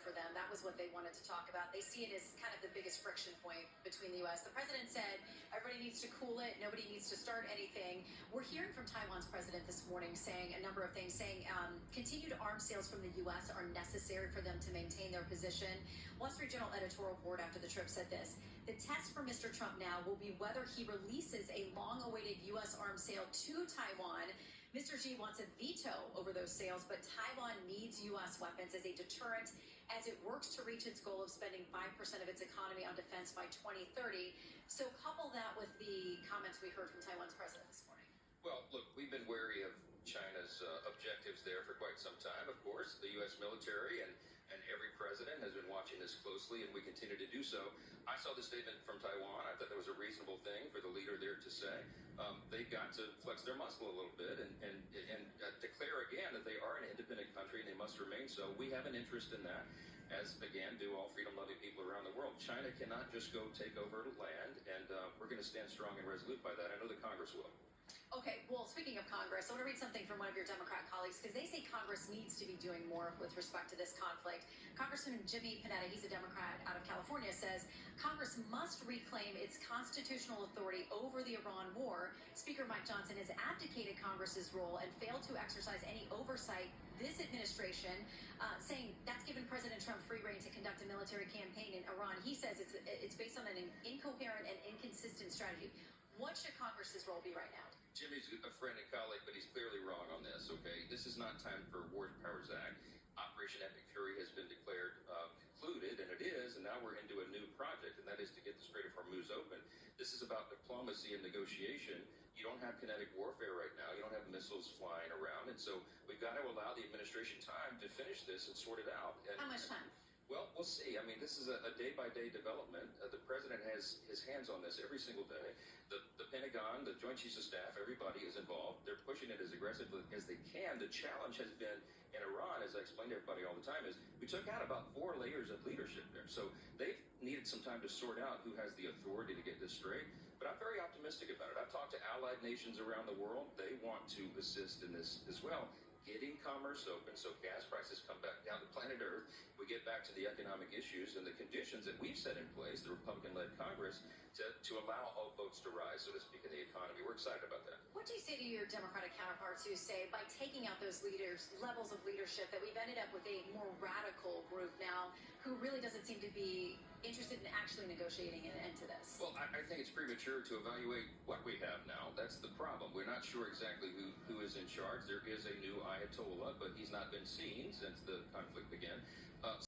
for them. That was what they wanted to talk about. They see it as kind of the biggest friction point between the U.S. The president said everybody needs to cool it. Nobody needs to start anything. We're hearing from Taiwan's president this morning saying a number of things, saying continued arms sales from the U.S. are necessary for them to maintain their position. Wall Street Journal editorial board after the trip said this: the test for Mr. Trump now will be whether he releases a long-awaited U.S. arms sale to Taiwan. Mr. Xi wants a veto over those sales, but Taiwan needs U.S. weapons as a deterrent as it works to reach its goal of spending 5% of its economy on defense by 2030. So couple that with the comments we heard from Taiwan's president this morning. Well, look, we've been wary of China's objectives there for quite some time. Of course, the U.S. military and every president has been watching this closely, and we continue to do so. I saw the statement from Taiwan. I thought that was a reasonable thing for the leader there to say. They've got to flex their muscle a little bit and declare again that they are an independent country and they must remain so. We have an interest in that, as again do all freedom-loving people around the world. China cannot just go take over land, and we're going to stand strong and resolute by that. I know the Congress will. Okay, well, speaking of Congress, I want to read something from one of your Democrat colleagues, because they say Congress needs to be doing more with respect to this conflict. Congressman Jimmy Panetta, he's a Democrat out of California, says Congress must reclaim its constitutional authority over the Iran war. Speaker Mike Johnson has abdicated Congress's role and failed to exercise any oversight this administration, saying that's given President Trump free rein to conduct a military campaign in Iran. He says it's based on an incoherent and inconsistent strategy. What should Congress's role be right now? Jimmy's a friend and colleague, but he's clearly wrong on this, okay? This is not time for War Powers Act. Operation Epic Fury has been declared concluded, and it is, and now we're into a new project, and that is to get the Strait of Hormuz open. This is about diplomacy and negotiation. You don't have kinetic warfare right now. You don't have missiles flying around, and so we've got to allow the administration time to finish this and sort it out. And, how much time? Well, we'll see. I mean, this is a day-by-day development. The president has his hands on this every single day. The Pentagon, the Joint Chiefs of Staff, everybody is involved. They're pushing it as aggressively as they can. The challenge has been in Iran, as I explain to everybody all the time, is we took out about 4 layers of leadership there. So they've needed some time to sort out who has the authority to get this straight. But I'm very optimistic about it. I've talked to allied nations around the world. They want to assist in this as well. Getting commerce open so gas prices come back down to planet Earth, we get back to the economic issues and the conditions that we've set in place, the Republican-led Congress, to allow all boats to rise, so to speak, in the economy. We're excited about that. What do you say to your Democratic counterparts who say by taking out those levels of leadership that we've ended up with a more radical group now who really doesn't seem to be interested in actually negotiating an end to this? Well, I think it's premature to evaluate what we have now. That's the problem. We're not sure exactly who is in charge. There is a new Ayatollah, but he's not been seen since the conflict began.